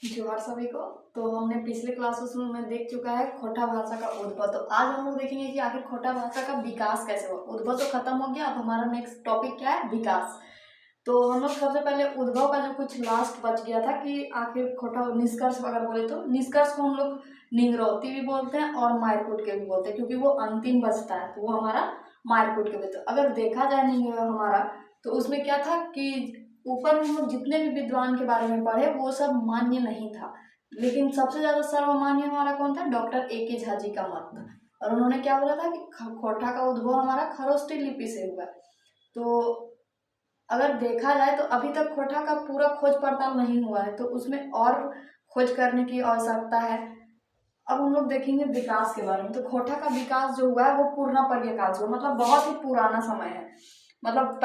जोहार सभी को। तो हमने पिछले क्लासेस में देख चुका है खोटा भाषा का उद्भव। तो आज हम लोग देखेंगे कि आखिर खोटा भाषा का विकास कैसे हुआ। उद्भव तो खत्म हो गया, अब हमारा नेक्स्ट टॉपिक क्या है, विकास। तो हम लोग सबसे पहले उद्भव का जो कुछ लास्ट बच गया था कि आखिर खोटा निष्कर्ष अगर बोले तो निष्कर्ष को हम लोग निंग्रौती भी बोलते हैं और मारकूट के भी बोलते हैं, क्योंकि वो अंतिम बचता है तो वो हमारा मारकूट के भी। तो अगर देखा जाए निंग्रह हमारा, तो उसमें क्या था कि ऊपर में हम जितने भी विद्वान के बारे में पढ़े वो सब मान्य नहीं था, लेकिन सबसे ज्यादा सर्वमान्य हमारा कौन था, डॉक्टर ए के झा जी का मत था। और उन्होंने क्या बोला था कि खोटा का उद्भव हमारा खरोष्टी लिपि से हुआ। तो अगर देखा जाए तो अभी तक खोटा का पूरा खोज पड़ताल नहीं हुआ है, तो उसमें और खोज करने की आवश्यकता है। अब हम लोग देखेंगे विकास के बारे में। तो खोटा का विकास जो हुआ है वो पूर्णापर्य काल से हुआ, मतलब बहुत ही पुराना समय है। मतलब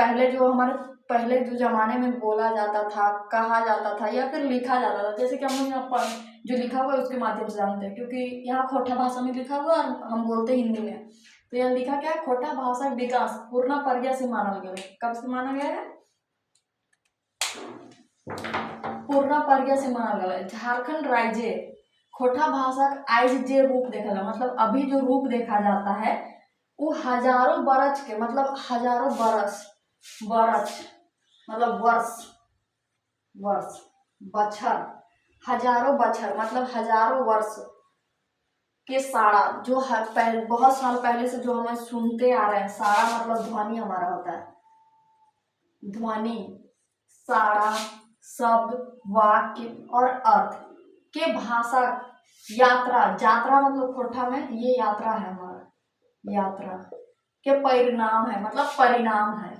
पहले जो जमाने में बोला जाता था, कहा जाता था या फिर लिखा जाता था, जैसे कि हम लोग यहाँ पर जो लिखा हुआ है उसके माध्यम से जानते हैं, क्योंकि यहाँ खोटा भाषा में लिखा हुआ और हम बोलते हैं हिंदी में। तो यहाँ लिखा क्या है, खोटा भाषा विकास पूर्णापर्य से माना गया है। कब से माना गया है, पूर्णापर्य से माना गया है। झारखंड राज्य खोटा भाषा आइज जे रूप देखा जाए, मतलब अभी जो रूप देखा जाता है वो हजारों बरस के, मतलब हजारों बरस, बरस मतलब वर्ष, वर्ष बछर, हजारों बछर मतलब हजारों वर्ष के साड़ा जो बहुत साल पहले से जो हमें सुनते आ रहे हैं। साड़ा मतलब ध्वनि हमारा होता है, ध्वनि, साड़ा, शब्द, वाक्य और अर्थ के भाषा, यात्रा, यात्रा मतलब खोटा में ये यात्रा है हमारा, यात्रा के परिणाम है, मतलब परिणाम है।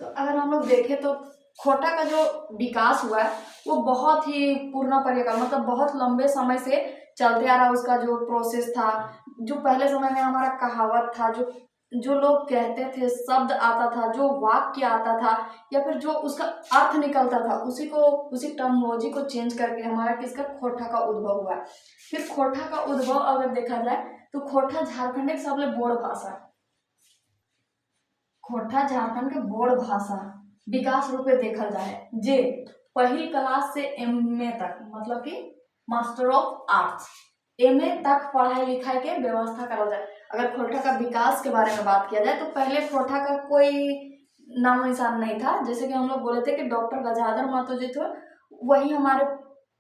तो अगर हम लोग देखें तो खोटा का जो विकास हुआ है वो बहुत ही पूर्णापर्य का, मतलब बहुत लंबे समय से चलते आ रहा। उसका जो प्रोसेस था, जो पहले समय में हमारा कहावत था, जो जो लोग कहते थे, शब्द आता था, जो वाक्य आता था या फिर जो उसका अर्थ निकलता था, उसी टर्मिनोलॉजी को चेंज करके हमारा किसका, खोटा का उद्भव हुआ। फिर खोटा का उद्भव अगर देखा जाए तो खोटा झारखंड एक सबले बोड़ भाषा, खोटा झारखंड के बोड़ भाषा विकास रूप में देखल जाए जे पहली क्लास से एमए तक, मतलब कि मास्टर ऑफ आर्ट्स, एमए तक पढ़ाई लिखाई के व्यवस्था करल जाए। अगर खोटा का विकास के बारे में बात किया जाए तो पहले खोटा का कोई नामो निशान नहीं था। जैसे कि हम लोग बोले थे कि डॉक्टर गजाधर महतो जी थे, वही हमारे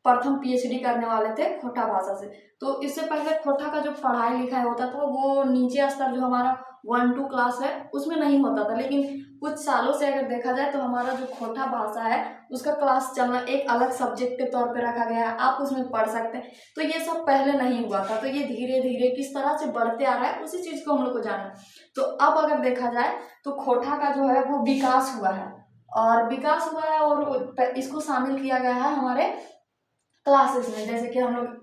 प्रथम पीएचडी करने वाले थे खोटा भाषा से। तो इससे पहले खोटा का जो पढ़ाई लिखाई होता था वो नीचे स्तर जो हमारा 1-2 क्लास है उसमें नहीं होता था, लेकिन कुछ सालों से अगर देखा जाए तो हमारा जो खोटा भाषा है उसका क्लास चलना एक अलग सब्जेक्ट के तौर पे रखा गया है, आप उसमें पढ़ सकते हैं। तो ये सब पहले नहीं हुआ था, तो ये धीरे धीरे किस तरह से बढ़ते आ रहा है उसी चीज को हम लोग को जानना। तो अब अगर देखा जाए तो खोटा का जो है वो विकास हुआ है, और विकास हुआ है और इसको शामिल किया गया है हमारे क्लासेस में। जैसे कि हम लोग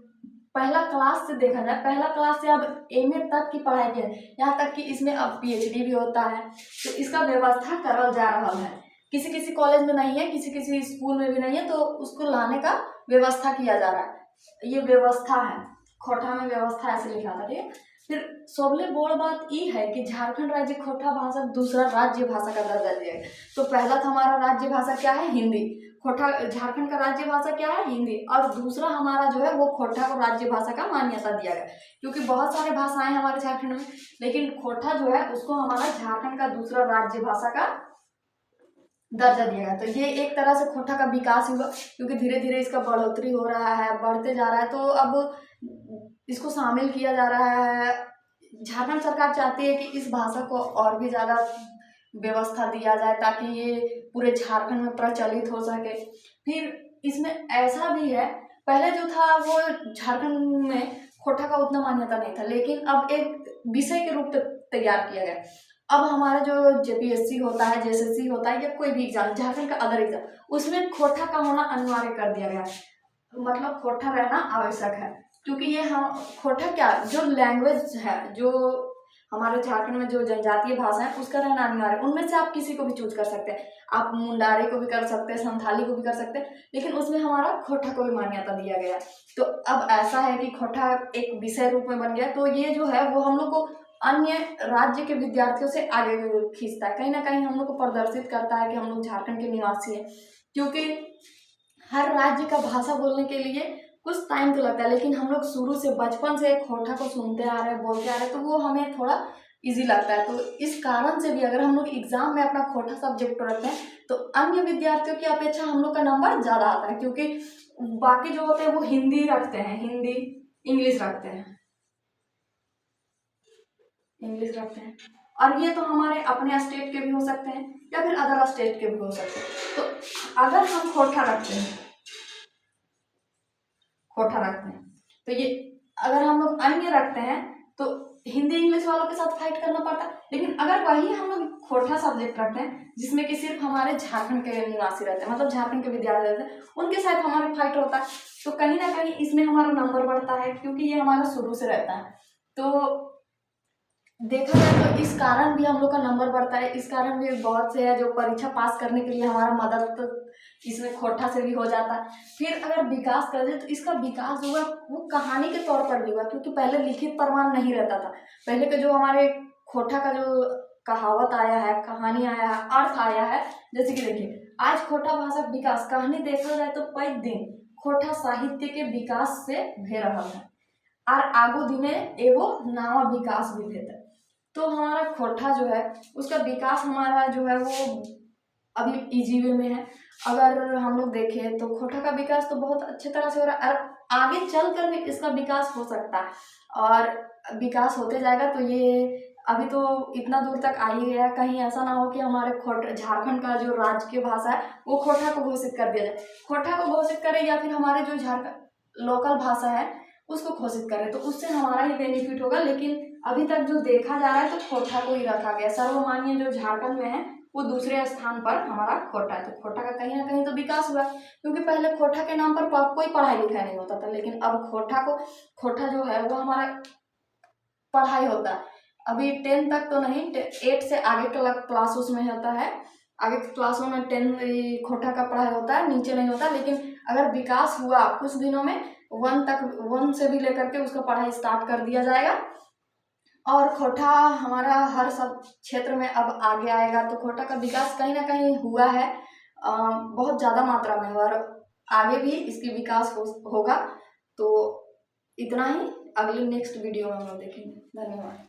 पहला क्लास से देखा जाए, पहला क्लास से अब एमए तक की पढ़ाई की है, यहाँ तक कि इसमें अब पीएचडी भी होता है। तो इसका व्यवस्था करल जा रहा है, किसी किसी कॉलेज में नहीं है, किसी किसी स्कूल में भी नहीं है, तो उसको लाने का व्यवस्था किया जा रहा है। ये व्यवस्था है, खोटा में व्यवस्था ऐसे लिखा था, ठीक है। फिर सबले बड़ बात ये है कि झारखंड राज्य खोटा भाषा दूसरा राज्य भाषा का दर्जा दिया गया। तो पहला था हमारा राज्य भाषा क्या है, हिंदी। खोटा झारखंड का राज्य भाषा क्या है, हिंदी। और दूसरा हमारा जो है वो खोटा को राज्य भाषा का मान्यता दिया गया, क्योंकि बहुत सारे भाषाएं हमारे झारखंड में, लेकिन खोटा जो है उसको हमारा झारखंड का दूसरा राज्य भाषा का दर्जा दिया गया। तो ये एक तरह से खोटा का विकास हुआ, क्योंकि धीरे धीरे इसका बढ़ोतरी हो रहा है, बढ़ते जा रहा है। तो अब इसको शामिल किया जा रहा है। झारखंड सरकार चाहती है कि इस भाषा को और भी ज्यादा व्यवस्था दिया जाए ताकि ये पूरे झारखंड में प्रचलित हो सके। फिर इसमें ऐसा भी है, पहले जो था वो झारखंड में खोटा का उतना मान्यता नहीं था, लेकिन अब एक विषय के रूप में तैयार किया गया। अब हमारा जो जेपीएससी होता है, जेएसएससी होता है, या कोई भी एग्जाम, झारखंड का अदर एग्जाम, उसमें खोटा का होना अनिवार्य कर दिया गया है। मतलब खोटा रहना आवश्यक है, क्योंकि ये हम खोटा क्या, जो लैंग्वेज है, जो हमारे झारखंड में जो जनजातीय भाषा है उसका रहना अनिवार्य है। उनमें से आप किसी को भी चूज कर सकते हैं, आप मुंडारी को भी कर सकते हैं, संथाली को भी कर सकते हैं, लेकिन उसमें हमारा खोटा को भी मान्यता दिया गया। तो अब ऐसा है कि खोटा एक विषय रूप में बन गया, तो ये जो है वो हम लोग को अन्य राज्य के विद्यार्थियों से आगे खींचता है, कहीं ना कहीं हम लोग को प्रदर्शित करता है कि हम लोग झारखंड के निवासी हैं। क्योंकि हर राज्य का भाषा बोलने के लिए कुछ टाइम तो लगता है, लेकिन हम लोग शुरू से बचपन से खोटा को सुनते आ रहे हैं, बोलते आ रहे हैं, तो वो हमें थोड़ा इजी लगता है। तो इस कारण से भी अगर हम लोग एग्जाम में अपना खोटा सब्जेक्ट रखते हैं तो अन्य विद्यार्थियों की अपेक्षा हम लोग का नंबर ज़्यादा आता है, क्योंकि बाकी जो होते हैं वो हिंदी रखते हैं, हिंदी इंग्लिश रखते हैं, इंग्लिश रखते हैं। और ये तो हमारे अपने स्टेट के भी हो सकते हैं या फिर अदर स्टेट के भी हो सकते हैं। तो अगर हम खोटा रखते हैं, खोटा रखते हैं, तो ये अगर हम लोग अन्य रखते हैं तो हिंदी इंग्लिश वालों के साथ फाइट करना पड़ता है। लेकिन अगर वही हम लोग खोटा सब्जेक्ट रखते हैं जिसमें कि सिर्फ हमारे झारखंड के निवासी रहते हैं, मतलब झारखंड के विद्यार्थी रहते हैं, उनके साथ हमारे फाइट होता है, तो कहीं ना कहीं इसमें हमारा नंबर बढ़ता है, क्योंकि ये हमारा शुरू से रहता है। तो देखा जाए तो इस कारण भी हम लोग का नंबर बढ़ता है। इस कारण भी बहुत से है जो परीक्षा पास करने के लिए हमारा मदद तो इसमें खोटा से भी हो जाता है। फिर अगर विकास कर दे तो इसका विकास जो है वो कहानी के तौर पर भी हुआ, क्योंकि पहले लिखित प्रमाण नहीं रहता था। पहले के जो हमारे खोटा का जो कहावत आया है, कहानी आया है, अर्थ आया है, जैसे कि देखिए आज खोटा भाषा विकास कहानी देखा जाए तो कई दिन खोटा साहित्य के विकास से भे रहा है और आगो दिने एगो नवा विकास भी भेता। तो हमारा खोटा जो है उसका विकास हमारा जो है वो अभी इजी वे में है। अगर हम लोग देखें तो खोटा का विकास तो बहुत अच्छे तरह से हो रहा है और आगे चल कर भी इसका विकास हो सकता है और विकास होते जाएगा। तो ये अभी तो इतना दूर तक आ ही गया, कहीं ऐसा ना हो कि हमारे खोटा झारखंड का जो राजकीय भाषा है वो खोटा को घोषित कर दिया जाए, खोटा को घोषित करे या फिर हमारे जो झारखंड लोकल भाषा है उसको घोषित करें, तो उससे हमारा ही बेनिफिट होगा। लेकिन अभी तक जो देखा जा रहा है तो खोटा को ही रखा गया, सर्वमान्य जो झारखंड में है वो दूसरे स्थान पर हमारा खोटा है। तो खोटा का कहीं ना कहीं तो विकास हुआ, क्योंकि पहले खोटा के नाम पर कोई पढ़ाई लिखाई नहीं होता था, लेकिन अब खोटा जो है वो हमारा पढ़ाई होता है। अभी 10 तक तो नहीं, 8 से आगे के क्लास उसमें होता है, आगे के क्लासों में 10 खोटा का पढ़ाई होता है, नीचे नहीं होता। लेकिन अगर विकास हुआ कुछ दिनों में 1 से भी लेकर के उसका पढ़ाई स्टार्ट कर दिया जाएगा और खोटा हमारा हर सब क्षेत्र में अब आगे आएगा। तो खोटा का विकास कहीं ना कहीं हुआ है, बहुत ज़्यादा मात्रा में, और आगे भी इसकी विकास होगा। तो इतना ही, अगले नेक्स्ट वीडियो में हम लोग देखेंगे। धन्यवाद।